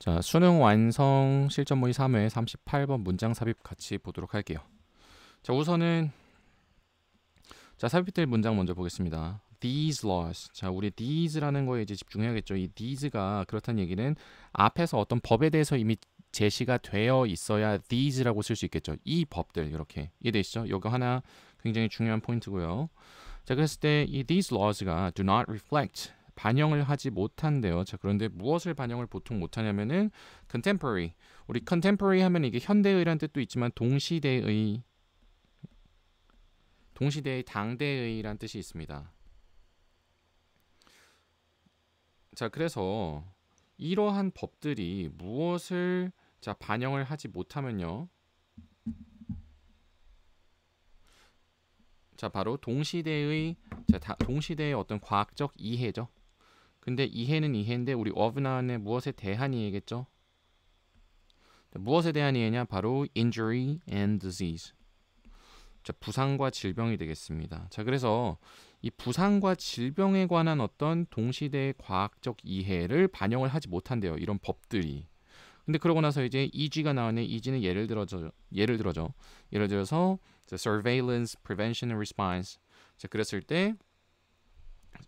자, 수능 완성 실전 모의 3회 38번 문장 삽입 같이 보도록 할게요. 자, 우선은 삽입될 문장 먼저 보겠습니다. These laws. 자, 우리 these라는 거에 이제 집중해야겠죠. 이 these가 그렇다는 얘기는 앞에서 어떤 법에 대해서 이미 제시가 되어 있어야 these라고 쓸 수 있겠죠. 이 법들 이렇게 이해되시죠? 이거 하나 굉장히 중요한 포인트고요. 자, 그랬을 때 이 these laws가 do not reflect 반영을 하지 못한대요. 자, 그런데 무엇을 반영을 보통 못하냐면은 contemporary. 우리 contemporary 하면 이게 현대의란 뜻도 있지만 동시대의 당대의란 뜻이 있습니다. 자, 그래서 이러한 법들이 무엇을 반영을 하지 못하면요. 자, 바로 동시대의 동시대의 어떤 과학적 이해죠. 근데 이해는 이해인데 우리 of 나왔네. 무엇에 대한 이해겠죠? 무엇에 대한 이해냐? 바로 injury and disease. 자, 부상과 질병이 되겠습니다. 자, 그래서 이 부상과 질병에 관한 어떤 동시대의 과학적 이해를 반영을 하지 못한대요. 이런 법들이. 근데 그러고 나서 이제 EG가 나왔네. EG는 예를 들어서 surveillance, prevention and response. 자, 그랬을 때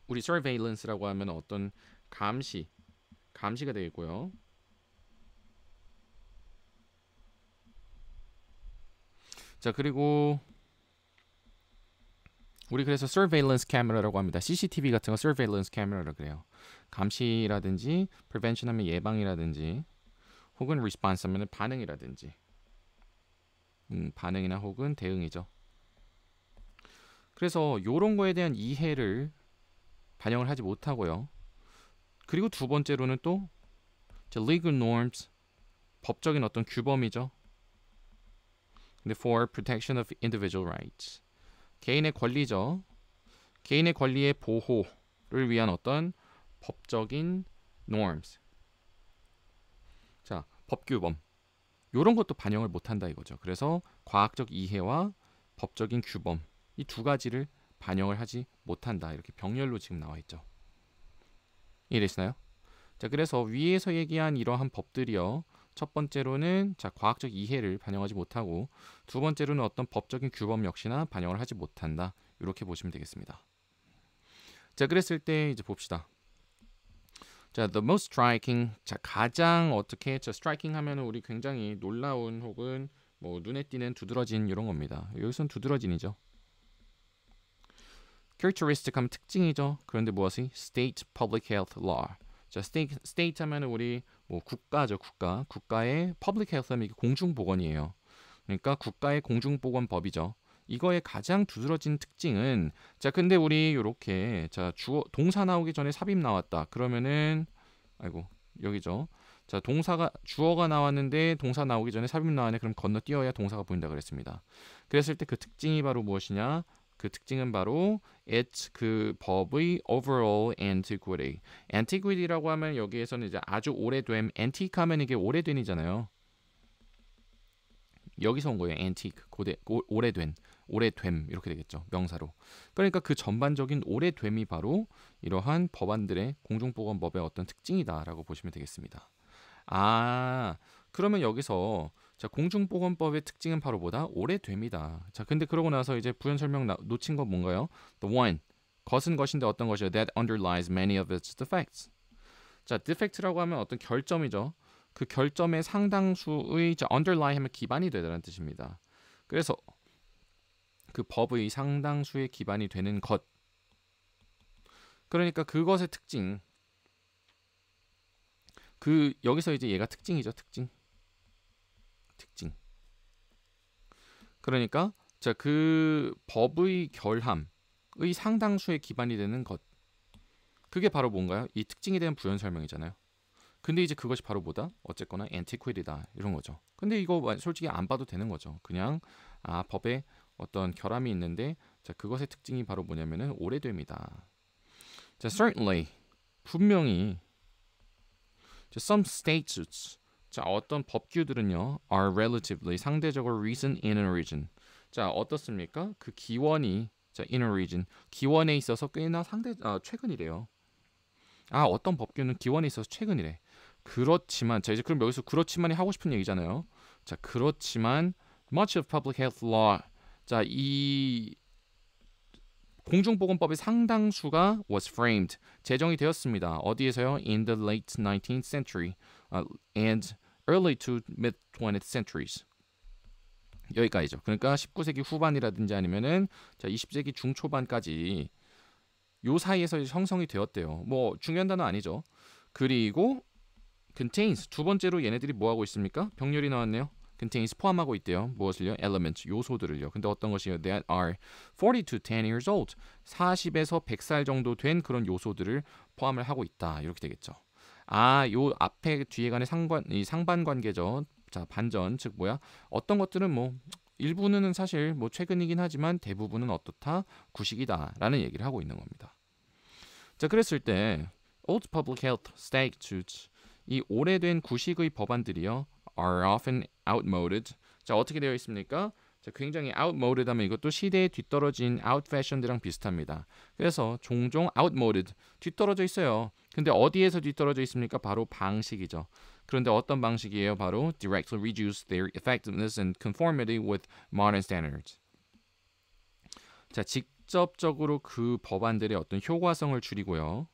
우리 surveillance라고 하면 어떤 감시가 되겠고요. 자, 그리고 우리 그래서 surveillance camera라고 합니다. CCTV 같은 거 surveillance camera라고 그래요. 감시라든지 prevention 하면 예방이라든지 혹은 response 하면 반응이라든지 반응이나 혹은 대응이죠. 그래서 이런 거에 대한 이해를 반영을 하지 못하고요. 그리고 두 번째로는 또 legal norms, 법적인 어떤 규범이죠. 근데 for protection of individual rights, 개인의 권리죠. 개인의 권리의 보호를 위한 어떤 법적인 norms. 자, 법규범. 이런 것도 반영을 못한다 이거죠. 그래서 과학적 이해와 법적인 규범 이 두 가지를 반영을 하지 못한다. 이렇게 병렬로 지금 나와 있죠. 이해되시나요? 자, 그래서 위에서 얘기한 이러한 법들이요. 첫 번째로는 과학적 이해를 반영하지 못하고 두 번째로는 어떤 법적인 규범 역시나 반영을 하지 못한다. 이렇게 보시면 되겠습니다. 자, 그랬을 때 이제 봅시다. 자, the most striking. 자, 가장 어떻게 striking 하면은 우리 굉장히 놀라운 혹은 뭐 눈에 띄는 두드러진 이런 겁니다. 여기서는 두드러진이죠. characteristic 하면 특징이죠. 그런데 무엇이? state public health law. 자, state 하면은 우리 뭐 국가죠, 국가. 국가의 public health 하면 이게 공중보건이에요. 그러니까 국가의 공중보건법이죠. 이거의 가장 두드러진 특징은 근데 우리 요렇게 동사 나오기 전에 삽입 나왔다. 그러면은 여기죠. 자, 주어가 나왔는데 동사 나오기 전에 삽입 나왔네. 그럼 건너뛰어야 동사가 보인다 그랬습니다. 그랬을 때 그 특징이 바로 무엇이냐? 그 특징은 바로 it's 그 법의 overall antiquity. antiquity라고 하면 여기에서는 이제 아주 오래됨, antique 하면 이게 오래된이잖아요. 여기서 온 거예요. antique, 오래됨 이렇게 되겠죠. 명사로. 그러니까 그 전반적인 오래됨이 바로 이러한 법안들의 공중보건법의 어떤 특징이다라고 보시면 되겠습니다. 그러면 여기서 공중보건법의 특징은 바로 뭐다? 오래됨이다. 자, 근데 그러고 나서 이제 부연 설명 놓친 건 뭔가요? The one, 것은 것인데 어떤 것이요? That underlies many of its defects. 자, defect라고 하면 어떤 결점이죠. 그 결점의 상당수의 underlie 하면 기반이 되다는 뜻입니다. 그래서 그 법의 상당수의 기반이 되는 것. 그러니까 그것의 특징. 여기서 이제 얘가 특징이죠. 특징. 그러니까 그 법의 결함의 상당수의 기반이 되는 것. 그게 바로 뭔가요? 이 특징에 대한 부연 설명이잖아요. 근데 이제 그것이 바로 뭐다? 어쨌거나 antiquity다 이런 거죠. 근데 이거 솔직히 안 봐도 되는 거죠. 그냥 법에 어떤 결함이 있는데 그것의 특징이 바로 뭐냐면은 오래됨이다. 자, certainly 분명히 some statutes 어떤 법규들은요 are relatively 상대적으로 recent in origin. 자, 어떻습니까? 그 기원이 in origin 기원에 있어서 꽤나 최근이래요. 어떤 법규는 기원에 있어서 최근이래. 그렇지만 자 이제 그럼 여기서 그렇지만이 하고 싶은 얘기잖아요. 자 그렇지만 much of public health law 자 이 공중보건법의 상당수가 was framed 제정이 되었습니다. 어디에서요? In the late 19th century and early to mid 20th centuries. 여기까지죠. 그러니까 19세기 후반이라든지 아니면은 자 20세기 중초반까지 요 사이에서 형성이 되었대요. 뭐 중요한 단어 아니죠. 그리고 contains 두 번째로 얘네들이 뭐 하고 있습니까? 병렬이 나왔네요. contains 포함하고 있대요. 무엇을요? elements 요소들을요. 근데 어떤 것이요? that are 40 to 10 years old 40에서 100살 정도 된 그런 요소들을 포함을 하고 있다. 이렇게 되겠죠. 아, 요 앞에 뒤에 간의 이 상반 관계죠. 자, 반전 즉 뭐야? 어떤 것들은 뭐 일부는 사실 뭐 최근이긴 하지만 대부분은 어떻다? 구식이다라는 얘기를 하고 있는 겁니다. 자, 그랬을 때 old public health statutes 이 오래된 구식의 법안들이요 are often outmoded. 자, 어떻게 되어 있습니까? 자, 굉장히 outmoded 하면 이것도 시대에 뒤떨어진 outfashioned랑 비슷합니다. 그래서 종종 outmoded 뒤떨어져 있어요. 근데 어디에서 뒤떨어져 있습니까? 바로 방식이죠. 그런데 어떤 방식이에요? 바로 directly reduce their effectiveness and conformity with modern standards. 자, 직접적으로 그 법안들의 어떤 효과성을 줄이고요.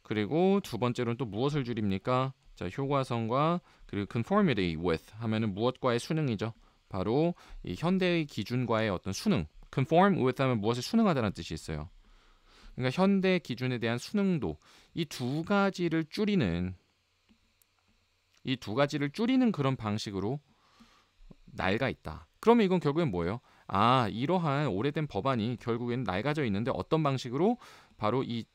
그리고 두 번째로는 또 무엇을 줄입니까? 자, 효과성과 그리고 conformity with 하면은 무엇과의 순응이죠. 바로 이 현대의 기준과의 어떤 순응. conform with 하면 무엇에 순응하다는 뜻이 있어요. 그러니까 현대 기준에 대한 순응도 이 두 가지를 줄이는 그런 방식으로 낡아 있다. 그러면 이건 결국엔 뭐예요? 아, 이러한 오래된 법안이 결국엔 낡아져 있는데 어떤 방식으로? 바로 이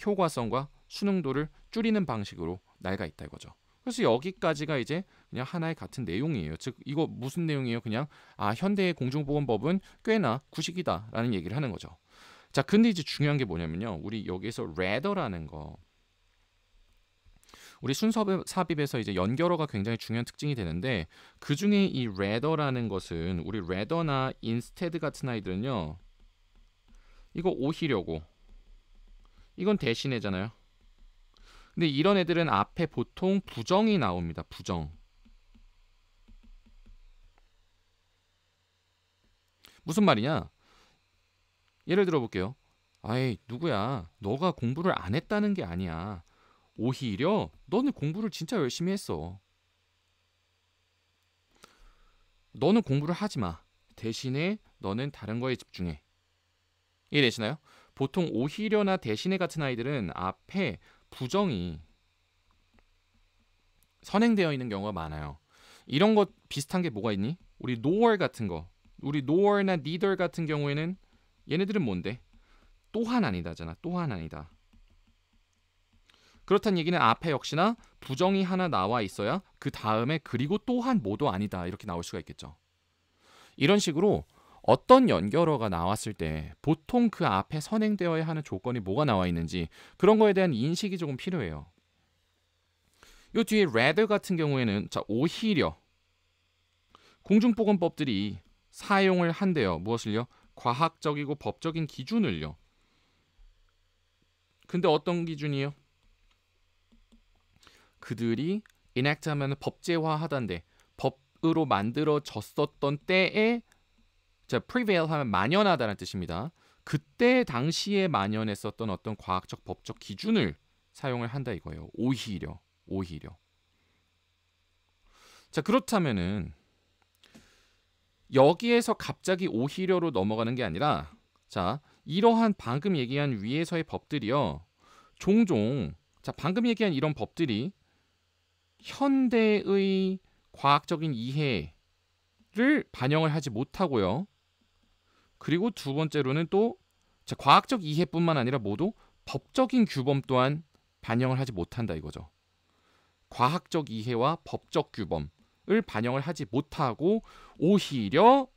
효과성과 순응도를 줄이는 방식으로 낡아 있다 이거죠. 그래서 여기까지가 이제 그냥 하나의 같은 내용이에요. 즉 이거 무슨 내용이에요? 그냥 아, 현대의 공중보건법은 꽤나 구식이다라는 얘기를 하는 거죠. 자, 근데 이제 중요한 게 뭐냐면요. 우리 여기서 rather라는 거 우리 순서 삽입에서 이제 연결어가 굉장히 중요한 특징이 되는데 그 중에 이 rather라는 것은 우리 rather나 instead 같은 아이들은요. 이거 오히려고 이건 대신에잖아요. 근데 이런 애들은 앞에 보통 부정이 나옵니다. 부정. 무슨 말이냐? 예를 들어 볼게요. 아이, 누구야? 너가 공부를 안 했다는 게 아니야. 오히려 너는 공부를 진짜 열심히 했어. 너는 공부를 하지 마. 대신에 너는 다른 거에 집중해. 이해되시나요? 보통 오히려나 대신에 같은 아이들은 앞에 부정이 선행되어 있는 경우가 많아요. 이런 것 비슷한 게 뭐가 있니? 우리 nor 같은 거. 우리 nor나 neither 같은 경우에는 얘네들은 뭔데? 또한 아니다잖아. 또한 아니다. 그렇다는 얘기는 앞에 역시나 부정이 하나 나와 있어야 그 다음에 그리고 또한 뭐도 아니다. 이렇게 나올 수가 있겠죠. 이런 식으로 어떤 연결어가 나왔을 때 보통 그 앞에 선행되어야 하는 조건이 뭐가 나와 있는지 그런 거에 대한 인식이 조금 필요해요. 요 뒤에 rather 같은 경우에는 자, 오히려 공중보건법들이 사용을 한대요. 무엇을요? 과학적이고 법적인 기준을요. 근데 어떤 기준이에요? 그들이 enact 하면 법제화하던데 법으로 만들어졌었던 때에 자, prevail 하면 만연하다는 뜻입니다. 그때 당시에 만연했었던 어떤 과학적 법적 기준을 사용을 한다 이거예요. 오히려. 자, 그렇다면은 여기에서 갑자기 오히려로 넘어가는 게 아니라 자, 이러한 방금 얘기한 위에서의 법들이요. 종종 자, 방금 얘기한 이런 법들이 현대의 과학적인 이해를 반영을 하지 못하고요. 그리고 두 번째로는 또 자, 과학적 이해뿐만 아니라 모두 법적인 규범 또한 반영을 하지 못한다 이거죠. 과학적 이해와 법적 규범을 반영을 하지 못하고 오히려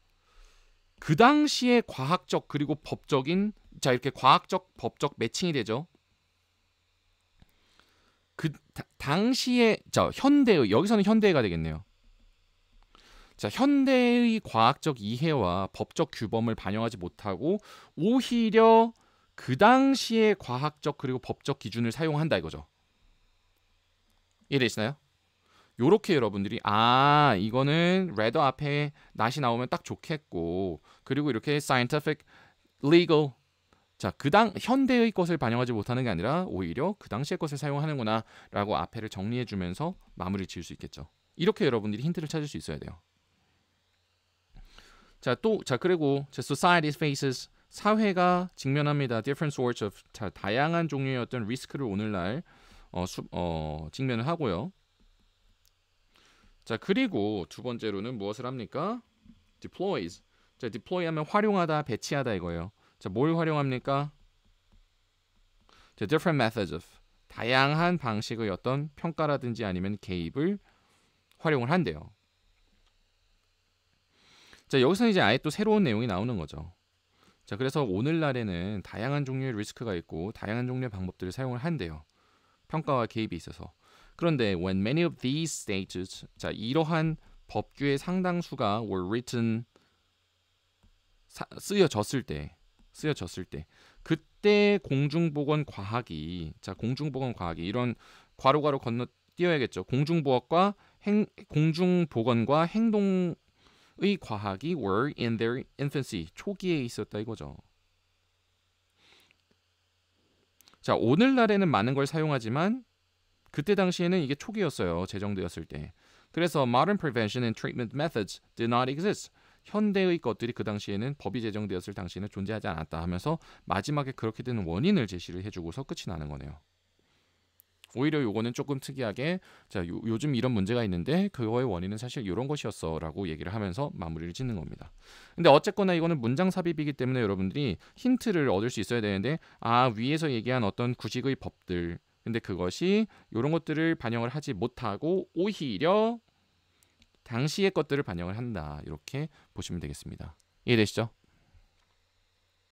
그 당시에 과학적 그리고 법적인 자, 이렇게 과학적 법적 매칭이 되죠. 그 당시에 자, 현대의 여기서는 현대가 되겠네요. 자, 현대의 과학적 이해와 법적 규범을 반영하지 못하고 오히려 그 당시의 과학적 그리고 법적 기준을 사용한다 이거죠. 이해되시나요? 요렇게 여러분들이 이거는 rather 앞에 not이 나오면 딱 좋겠고 그리고 이렇게 scientific, legal 자, 현대의 것을 반영하지 못하는 게 아니라 오히려 그 당시의 것을 사용하는구나 라고 앞에를 정리해 주면서 마무리 지을 수 있겠죠. 이렇게 여러분들이 힌트를 찾을 수 있어야 돼요. 그리고 society faces 사회가 직면합니다. different sorts of 다양한 종류의 어떤 리스크를 오늘날 직면을 하고요. 자, 그리고 두 번째로는 무엇을 합니까? deploys. 자, deploy 하면 활용하다, 배치하다 이거예요. 자, 뭘 활용합니까? 자, different methods of 다양한 방식의 어떤 평가라든지 아니면 개입을 활용을 한대요. 자, 여기서 이제 아예 또 새로운 내용이 나오는 거죠. 자, 그래서 오늘날에는 다양한 종류의 리스크가 있고 다양한 종류의 방법들을 사용을 한대요. 평가와 개입에 있어서. 그런데 when many of these stages 자, 이러한 법규의 상당수가 were written 쓰여졌을 때 그때 공중보건 과학이 이런 괄호괄호 건너 띄어야겠죠. 공중보건과 행동의 과학이 were in their infancy 초기에 있었다 이거죠. 자, 오늘날에는 많은 걸 사용하지만 그때 당시에는 이게 초기였어요. 제정되었을 때. 그래서 modern prevention and treatment methods did not exist. 현대의 것들이 그 당시에는 법이 제정되었을 당시에는 존재하지 않았다 하면서 마지막에 그렇게 되는 원인을 제시를 해주고서 끝이 나는 거네요. 오히려 요거는 조금 특이하게 자, 요즘 이런 문제가 있는데 그거의 원인은 사실 이런 것이었어 라고 얘기를 하면서 마무리를 짓는 겁니다. 근데 어쨌거나 이거는 문장 삽입이기 때문에 여러분들이 힌트를 얻을 수 있어야 되는데 위에서 얘기한 어떤 구식의 법들 근데 그것이 이런 것들을 반영을 하지 못하고 오히려 당시의 것들을 반영을 한다. 이렇게 보시면 되겠습니다. 이해되시죠?